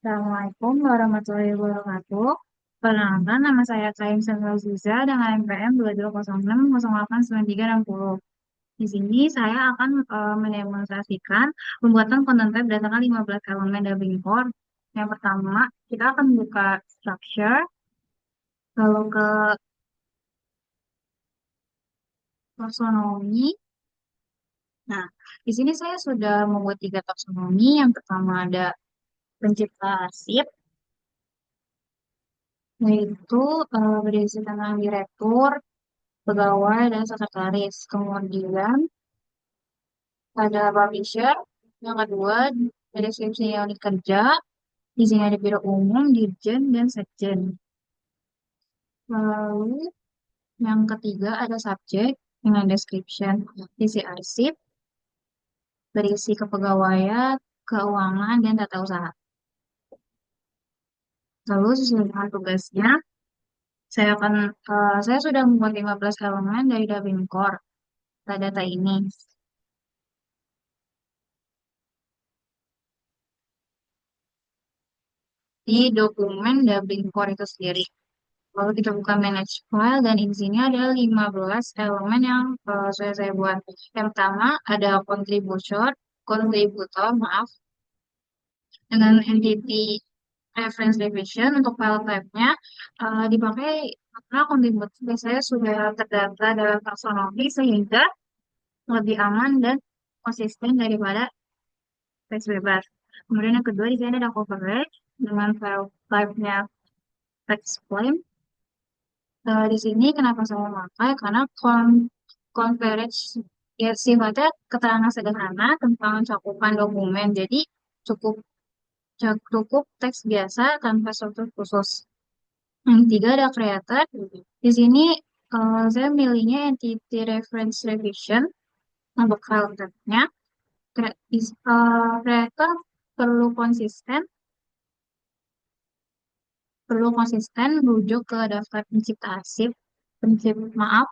Assalamualaikum warahmatullahi wabarakatuh. Perkenalkan, nama saya Kaim Sandra Ziza dengan NPM 2206089360. Di sini saya akan mendemonstrasikan pembuatan konten web berdasarkan 15 elemen Dubbing Core. Yang pertama, kita akan buka structure, lalu ke taksonomi. Nah, di sini saya sudah membuat tiga taksonomi. Yang pertama ada pencipta arsip, yaitu berisi tentang direktur, pegawai, dan sekretaris. Kemudian ada publisher. Yang kedua, ada deskripsi unit kerja. Di sini ada biro umum, dirjen, dan sekjen. Lalu yang ketiga ada subjek dengan description isi arsip, berisi kepegawaian, keuangan, dan tata usaha. Lalu sesuai dengan tugasnya, saya sudah membuat 15 elemen dari Dubbing Core data ini. Di dokumen Dubbing Core itu sendiri. Lalu kita buka manage file dan di sini ada 15 elemen yang sudah saya buat. Yang pertama ada kontributor, maaf, dengan entity reference division untuk file type-nya dipakai karena kontributor biasanya sudah terdata dalam taksonomi sehingga lebih aman dan konsisten daripada teks bebas. Kemudian yang kedua di sini ada coverage dengan file type-nya text plain. Di sini kenapa saya memakai? Karena coverage ya sifatnya keterangan sederhana tentang cakupan dokumen. Jadi cukup cukup teks biasa tanpa struktur khusus. Yang ketiga ada creator. Di sini saya milihnya entity reference revision untuk file type-nya. Creator perlu konsisten perlu konsisten merujuk ke daftar pencipta arsip, maaf,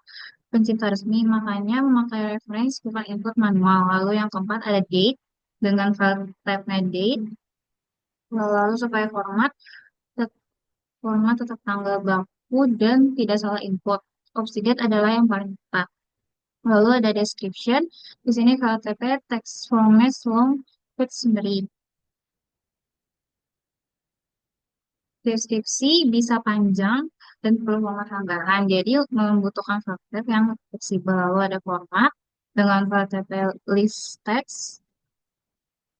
pencipta resmi, makanya memakai reference bukan input manual. Lalu yang keempat ada date dengan file type-nya date. Lalu supaya tet- format tetap tanggal baku dan tidak salah input. Opsi date adalah yang paling tepat. Lalu ada description. Di sini file type text format long text summary. Deskripsi bisa panjang dan perlu format tambahan. Jadi membutuhkan format yang fleksibel. Lalu ada format dengan file list text.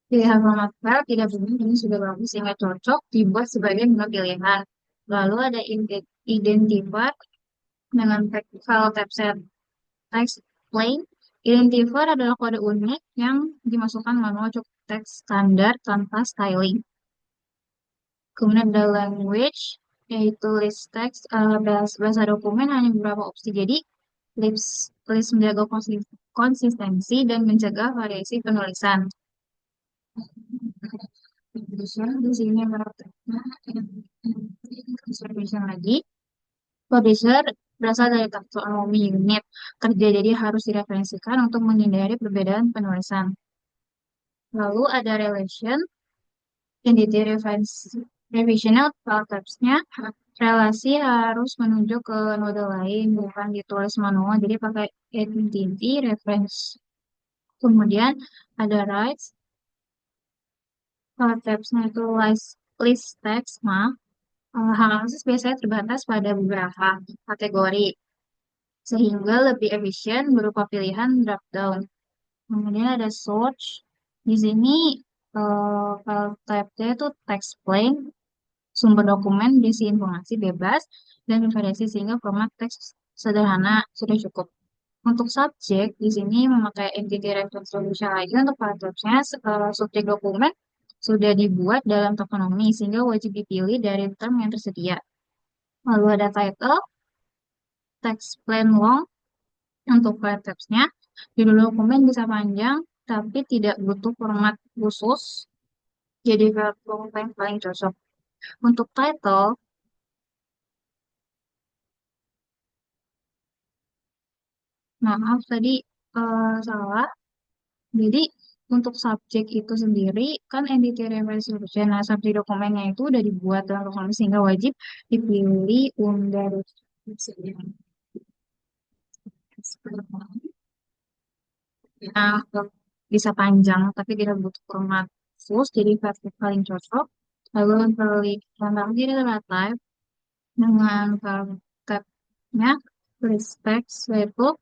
Pilihan format file tidak benar ini sudah bagus sehingga cocok dibuat sebagai menu pilihan. Lalu ada identifier dengan file typeset text plain. Identifier adalah kode unik yang dimasukkan manual cukup teks standar tanpa styling. Kemudian ada language, yaitu list text, bahasa dokumen hanya beberapa opsi. Jadi, list menjaga konsistensi dan mencegah variasi penulisan. Di sini distribution lagi. Publisher berasal dari taksonomi unit kerja, jadi harus direferensikan untuk menghindari perbedaan penulisan. Lalu ada relation, entity revisional file types-nya. Relasi harus menunjuk ke node lain, bukan ditulis manual, jadi pakai entity reference. Kemudian ada rights, file types-nya itu list text, maaf. Hak akses biasanya terbatas pada beberapa kategori, sehingga lebih efisien berupa pilihan drop down. Kemudian ada search. Di sini file type-nya itu text plain, sumber dokumen berisi informasi bebas dan referensi sehingga format teks sederhana sudah cukup. Untuk subjek, di sini memakai entity reference solution lagi untuk file types-nya. Subjek dokumen sudah dibuat dalam taksonomi sehingga wajib dipilih dari term yang tersedia. Lalu ada title, text plain long untuk file types-nya. Judul dokumen bisa panjang, tapi tidak butuh format khusus. Jadi file dokumen yang paling cocok. Untuk title, maaf tadi salah. Jadi untuk subjek itu sendiri kan entity resolution. Nah, subjek dokumennya itu udah dibuat dalam dokumen sehingga wajib dipilih undang. Nah, bisa panjang tapi tidak butuh format khusus, jadi versi paling cocok. Lalu yang terakhir adalah type dengan tabnya respect label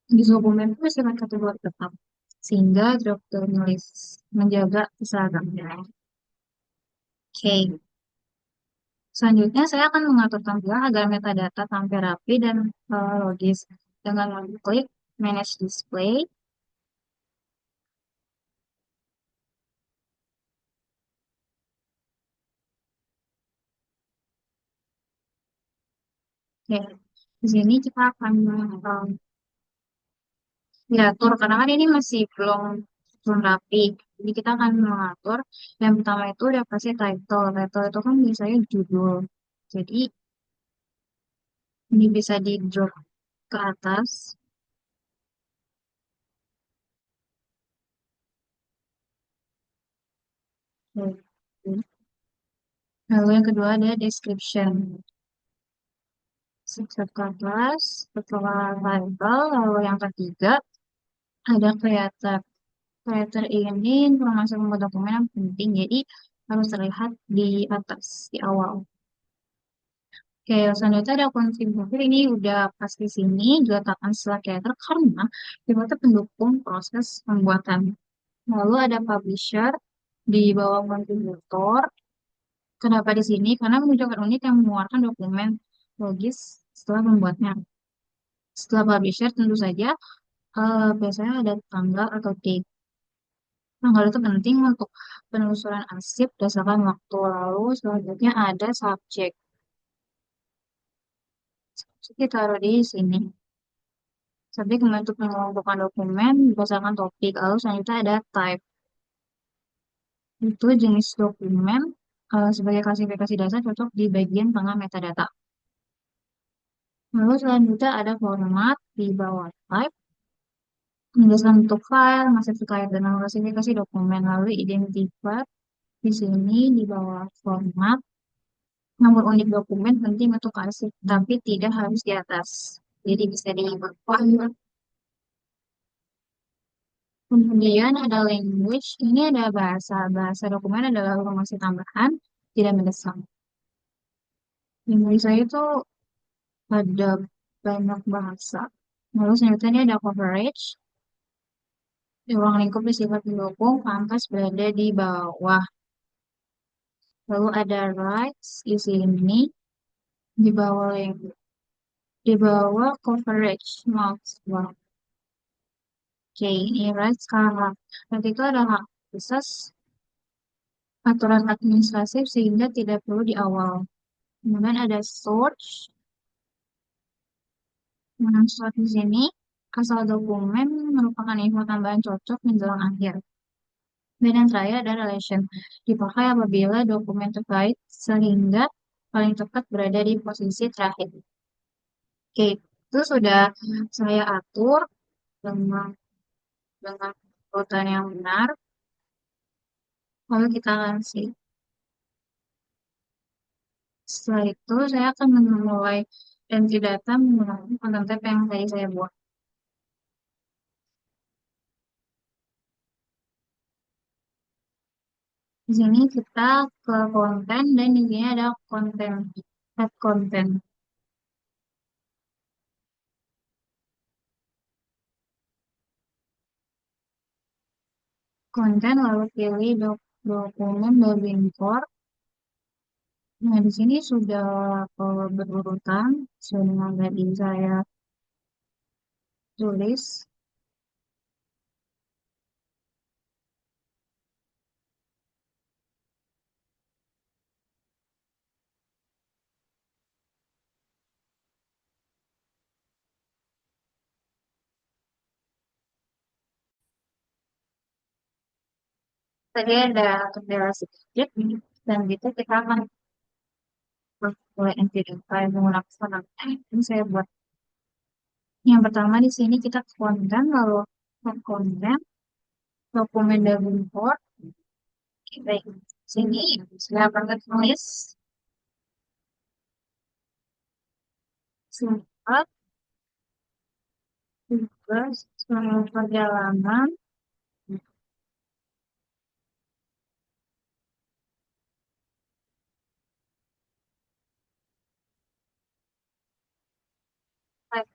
di dokumen itu bersifat kategori tetap sehingga drop down list menjaga keseragaman. Oke, selanjutnya saya akan mengatur tampilan agar metadata tampil rapi dan logis dengan mengklik Manage Display. Oke, di sini kita akan diatur karena kan ini masih belum rapi. Jadi kita akan mengatur. Yang pertama itu udah pasti title. Title itu kan biasanya judul. Jadi ini bisa di drop ke atas. Oke. Lalu yang kedua ada description. Subset ke atas, setelah title, lalu yang ketiga ada creator. Creator ini informasi membuat dokumen yang penting, jadi harus terlihat di atas, di awal. Oke, selanjutnya ada kontributor ini udah pas di sini diletakkan setelah creator karena itu pendukung proses pembuatan. Lalu ada publisher di bawah kontributor. Kenapa di sini? Karena menunjukkan unit yang mengeluarkan dokumen logis setelah membuatnya. Setelah publisher tentu saja biasanya ada tanggal atau date. Tanggal itu penting untuk penelusuran arsip berdasarkan waktu. Lalu selanjutnya ada subjek. Jadi taruh di sini. Subjek membantu mengumpulkan dokumen berdasarkan topik. Lalu selanjutnya ada type. Itu jenis dokumen sebagai klasifikasi dasar cocok di bagian tengah metadata. Lalu selanjutnya ada format di bawah type. Menjelaskan bentuk file, masih terkait dengan klasifikasi dokumen. Lalu identifier di sini di bawah format. Nomor unik dokumen penting untuk arsip, tapi tidak harus di atas. Jadi bisa di bawah. Kemudian ada language, ini ada bahasa. Bahasa dokumen adalah informasi tambahan, tidak mendesak. Di Indonesia itu ada banyak bahasa. Lalu selanjutnya ini ada coverage. Di ruang lingkup bersifat mendukung, pantas berada di bawah. Lalu ada rights di sini, di bawah di bawah coverage. Maksudnya. Oke, ini rights karena nanti itu ada hak asas aturan administratif sehingga tidak perlu di awal. Kemudian ada search. Nah, search di sini asal dokumen merupakan info tambahan cocok menjelang akhir. Dan yang terakhir ada relation. Dipakai apabila dokumen terkait sehingga paling tepat berada di posisi terakhir. Oke, itu sudah saya atur dengan urutan yang benar. Lalu kita akan see. Setelah itu, saya akan memulai entry data menggunakan konten tab yang tadi saya buat. Di sini kita ke konten dan di sini ada konten, add konten. Konten lalu pilih dokumen dari import. Nah, di sini sudah berurutan, sesuai dengan tadi saya tulis. Tadi ada kendala sedikit, dan gitu kita akan mulai entry data yang menggunakan konten. Ini saya buat. Yang pertama di sini kita ke konten, lalu ke konten. Dokumen Davenport. Oke, baik. Sini, silakan tertulis surat tugas selama perjalanan. Baik,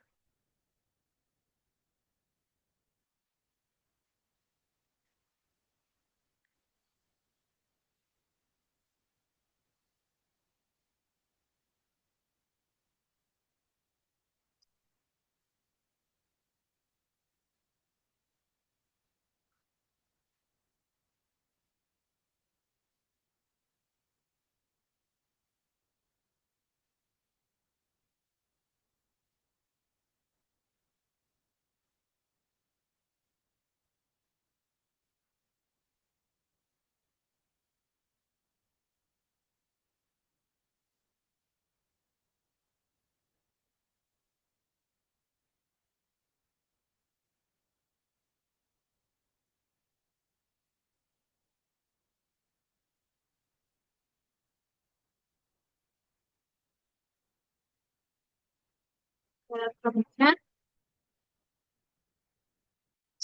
selanjutnya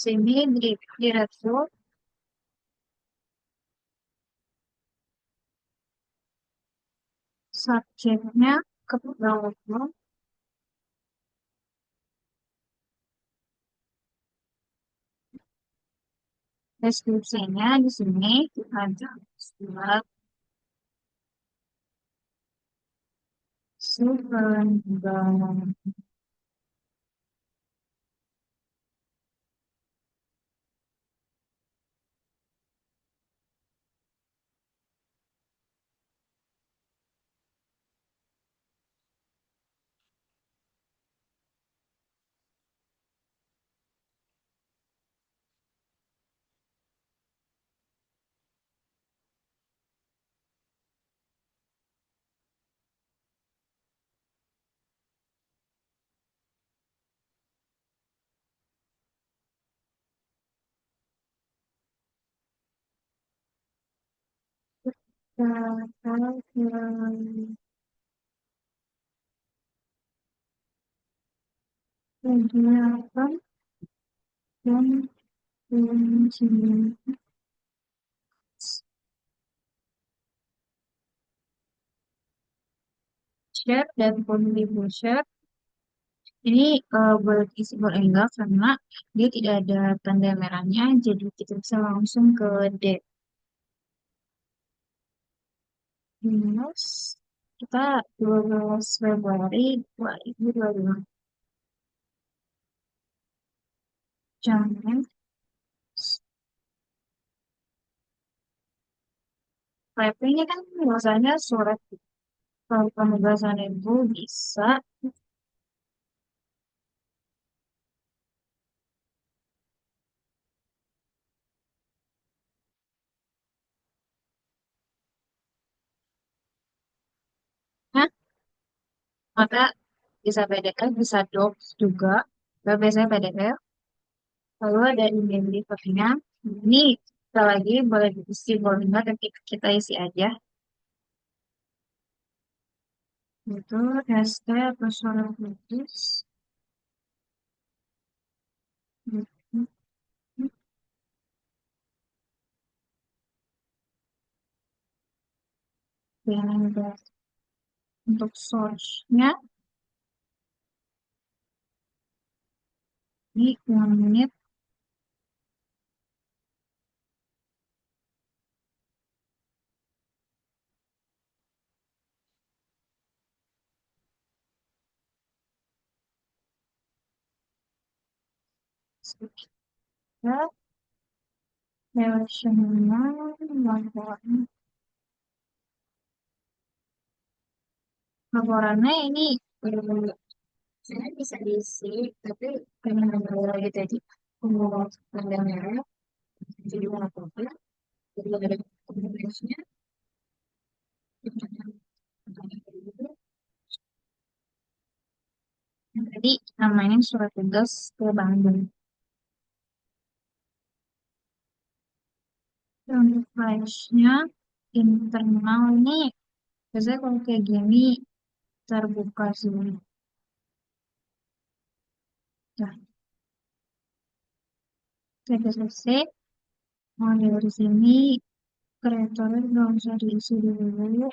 sini direktur subjeknya kepegawaian, deskripsinya di sini ada surat sepeninggalan. Kegiatan dan perizinan share dan contribution ini berisi enggak karena dia tidak ada tanda merahnya, jadi kita bisa langsung ke D. Minus kita 12 Februari 2025. Jangan typingnya kan biasanya surat kalau penugasan itu bisa. Nah, maka bisa PDF, bisa Docs juga. Tapi biasanya PDF. Lalu ada email delivery-nya. Ini kita lagi boleh diisi, boleh enggak, dan kita isi aja. Itu ST atau suara khusus. Dan untuk source-nya di menit sekitar relational laporannya ini eh, saya bisa diisi, tapi karena nomor lagi tadi umur tanda merah, jadi warna putih, jadi ada komunikasinya. Yang tadi namanya surat tugas ke Bandung. Untuk flashnya internal ini biasanya kalau kayak gini terbuka sih. Nah, kita selesai. Mau dari sini kreatornya nggak usah diisi dulu.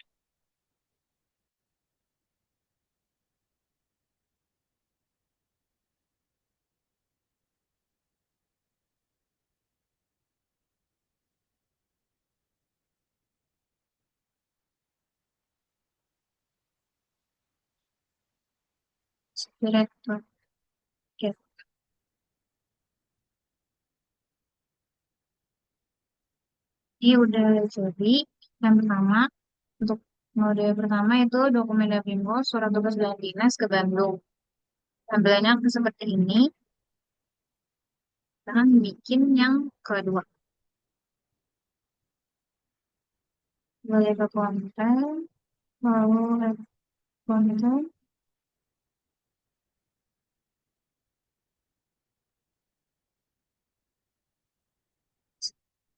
Kreator. Oke. Ini udah jadi. Yang pertama, untuk mode pertama itu dokumen Dapingo, surat tugas dan dinas ke Bandung. Tampilannya akan seperti ini. Kita akan bikin yang kedua. Boleh ke konten, lalu add konten,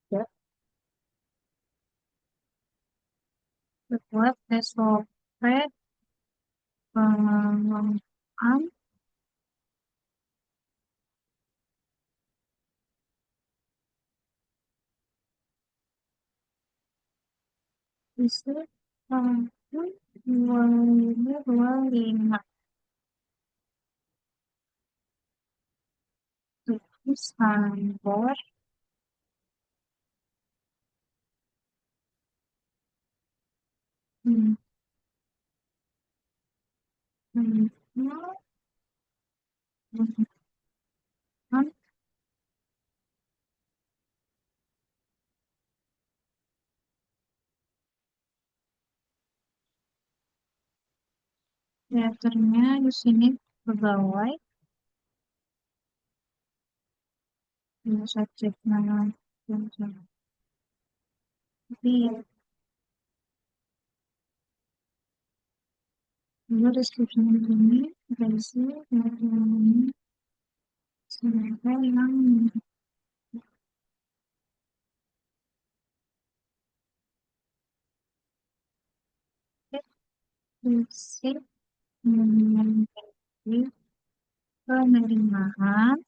ya, buat SOP, pengembangan, isi tahun 2025. Terus kantor, hmm, hmm, hmm, hmm, teaternya di sini pegawai, ya subjek nama, tapi dulu deskripsi ini berisi ini sebagai yang berisi mengenai penerimaan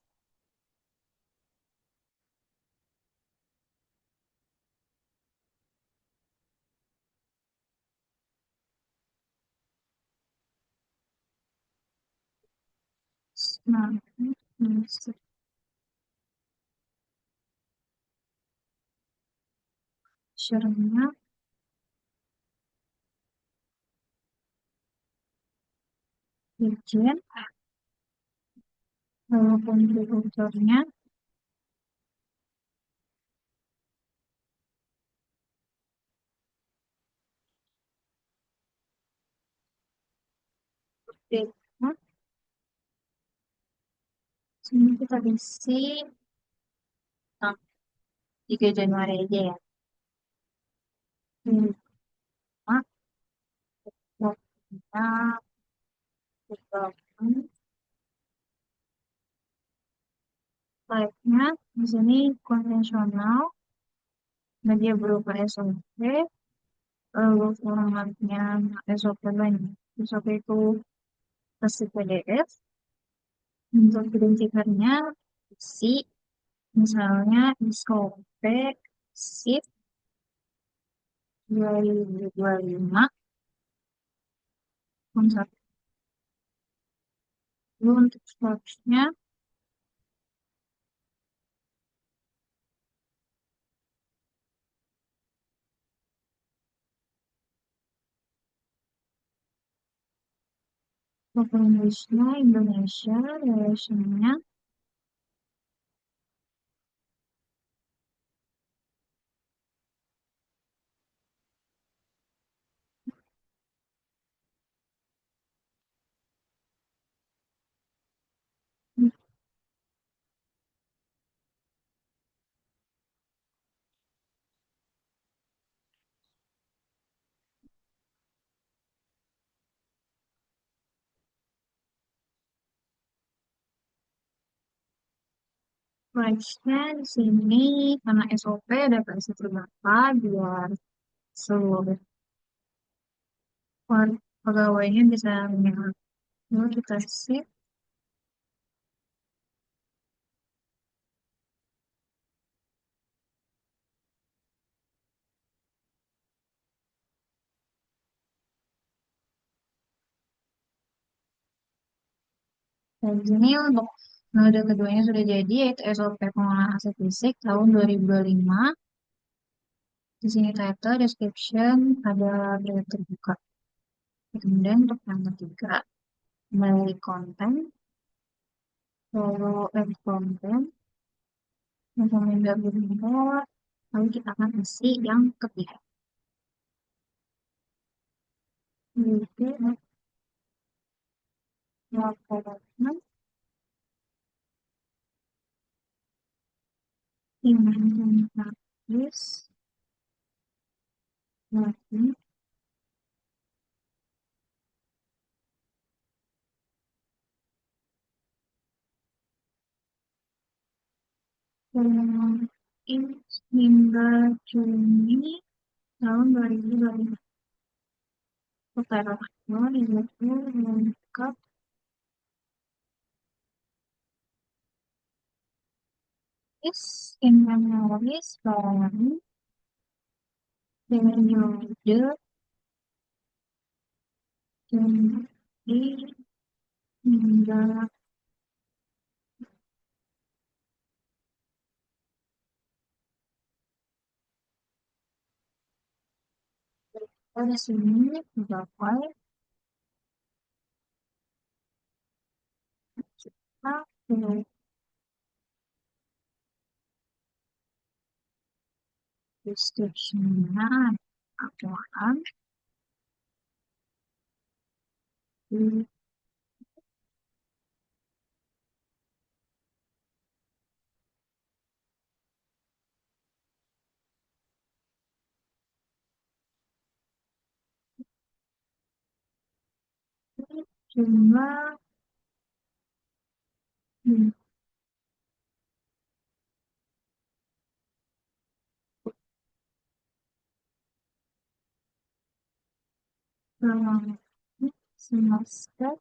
sebagai usernya, agent, lalu kontributornya, data, sini kita isi nah, 3 Januari aja ya. Lima, waktunya, development, type-nya, di sini konvensional, media berupa SOP, lalu formatnya SOP lain. SOP itu versi PDF, untuk identifikernya isi, misalnya SOP SIP 2025, satu. Lalu untuk source-nya, bahasa Inggrisnya Indonesia, relation-nya, Nextnya di sini karena SOP ada versi terbatas biar seluruh pegawainya bisa melihat. Lalu kita save dan di sini untuk node keduanya sudah jadi yaitu SOP pengolahan aset fisik tahun 2025. Di sini title, description, ada berita terbuka. Kemudian untuk yang ketiga, melalui konten, lalu edit konten, rekomendasi import, lalu kita akan isi yang ketiga. Yaitu laporan inventaris lagi in hingga Juni tahun 2025. Operator yaitu lengkap is inventaris barang periode Juni hingga pada sini dapat kita ke description-nya aturan di jumlah dalam semester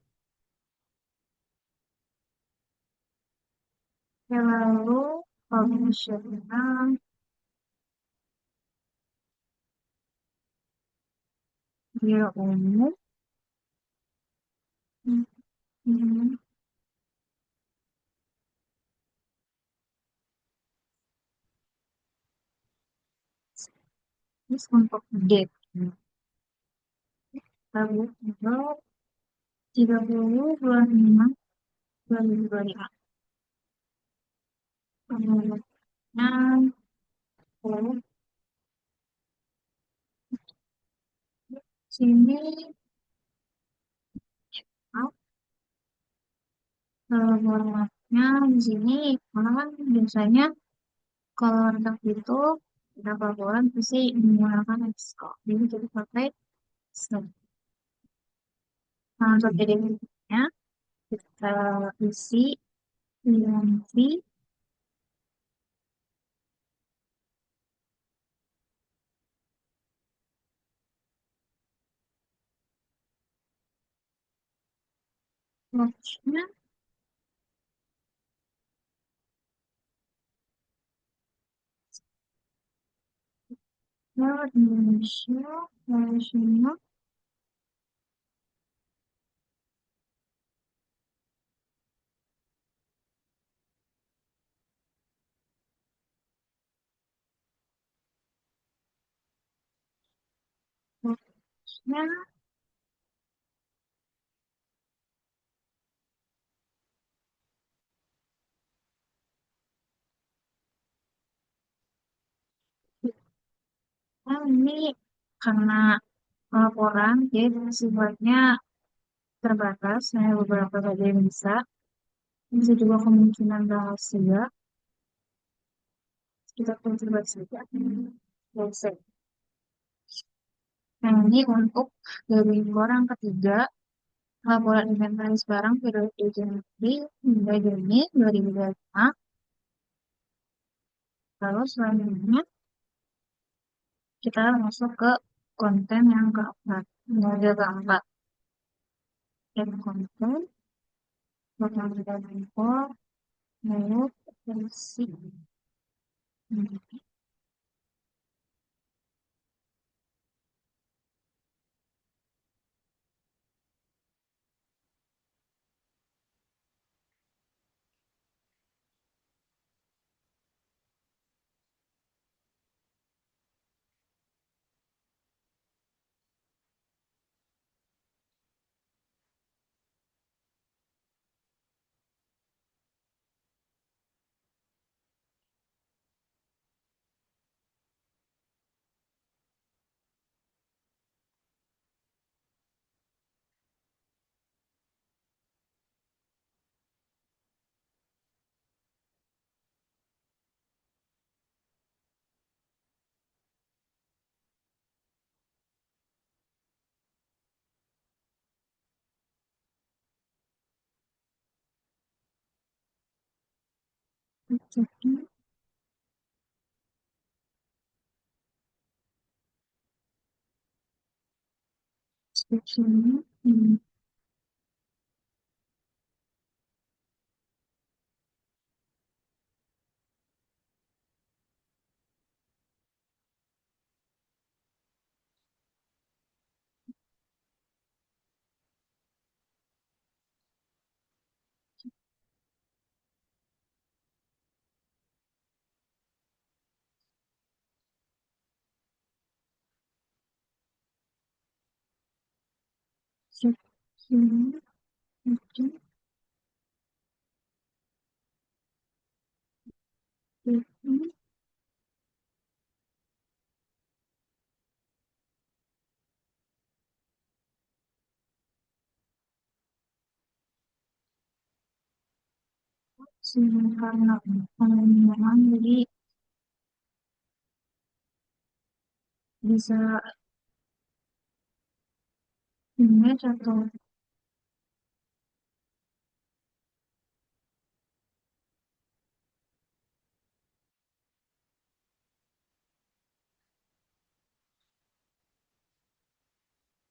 yang lalu komisioner dia umum ini untuk date lalu tanggal 30/5/2025 kemudian lalu sini formatnya di sini karena kan biasanya kalau untuk itu berapa bulan pasti menggunakan Excel jadi kita pakai Excel. Nah, untuk editingnya kita isi nanti watchnya ke Indonesia nasional watchnya ini karena laporan jadi sifatnya terbatas hanya beberapa saja yang bisa juga kemungkinan rahasia kita pun coba saja selesai. Nah ini untuk dari orang ketiga laporan inventaris barang periode Januari hingga Juni 2025 Lalu selanjutnya kita masuk ke konten yang keempat. Model keempat. Add content, bakal kita import, lalu versi. Jadi, description-nya ini. Description-nya itu ini sih karena pengembangan jadi bisa image atau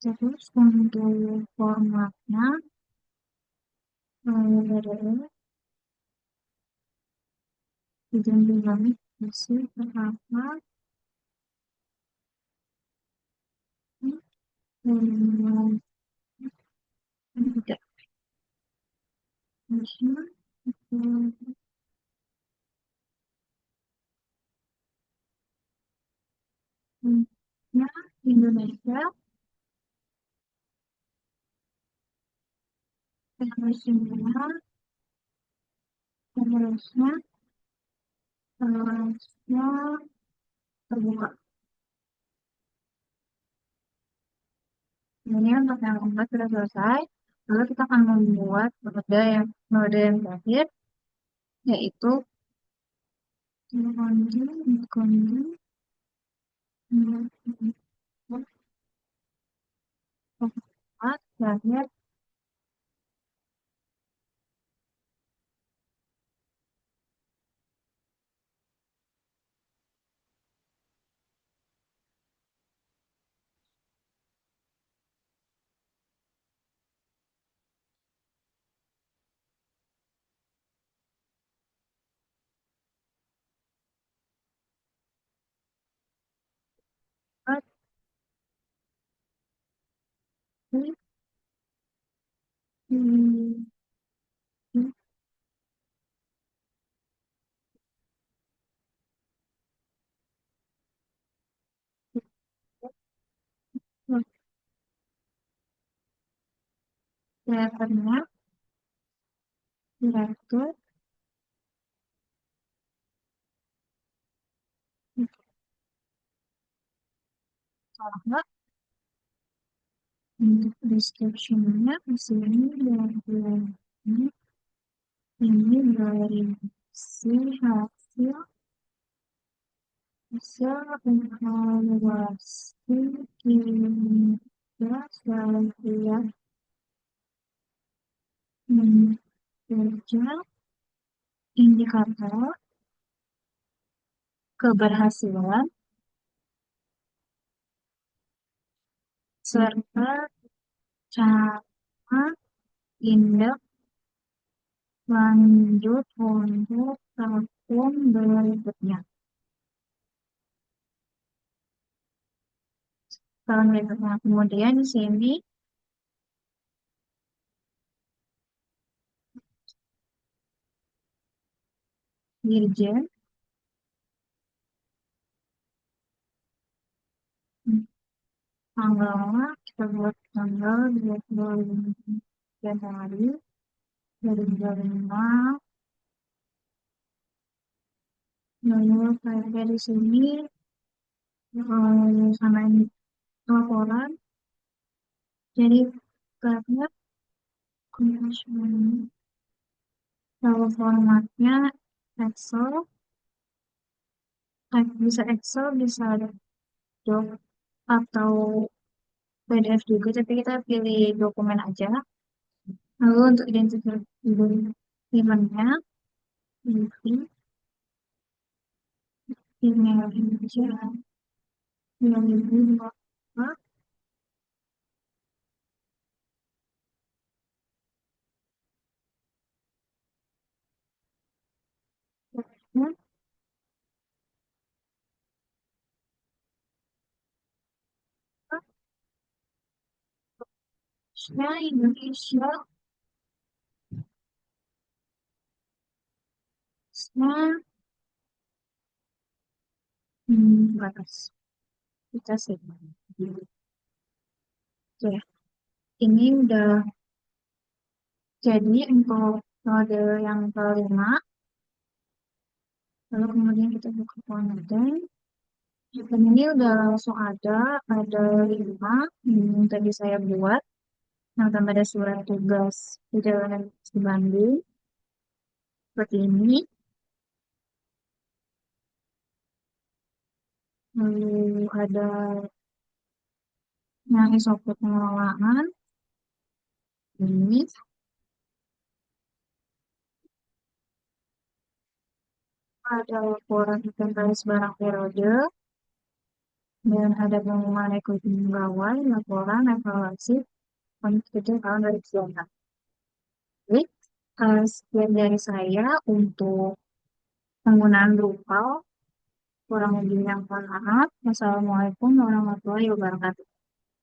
terus untuk formatnya dari bilang isi berapa dan tidak bisa ya Indonesia Indonesia harusnya harusnya terbuka. Ini untuk yang keempat sudah selesai. Lalu kita akan membuat mode yang terakhir yaitu konten format terakhir kreatornya direktur salah nggak untuk description-nya di sini ini dari si hasil evaluasi kinerja saya kerja indikator keberhasilan, serta cara tindak lanjut untuk tahun berikutnya. Tahun berikutnya. Kemudian di sini Dirjen, tanggalnya kita buat tanggal 25 Januari 2025. Lalu saya di sini sama ini laporan. Jadi karena kemudian kalau formatnya Excel, bisa Excel, bisa doc atau PDF juga, tapi kita pilih dokumen aja. Lalu untuk identifikasinya, pilih email Indonesia 2024. Indonesia, batas kita sih. Oke, ini udah jadi untuk mode yang kelima. Lalu kemudian kita buka konten. Dan ini udah langsung ada 5 yang tadi saya buat. Yang pertama ada surat tugas perjalanan di Bandung, seperti ini. Lalu ada yang SOP pengelolaan, ini. Ada laporan inventaris barang periode, dan ada pengumuman rekrutmen pegawai, laporan evaluasi kerja tahun 2024. Jadi, sekian dari saya untuk penggunaan Drupal. Kurang lebihnya mohon maaf. Wassalamualaikum warahmatullahi wabarakatuh.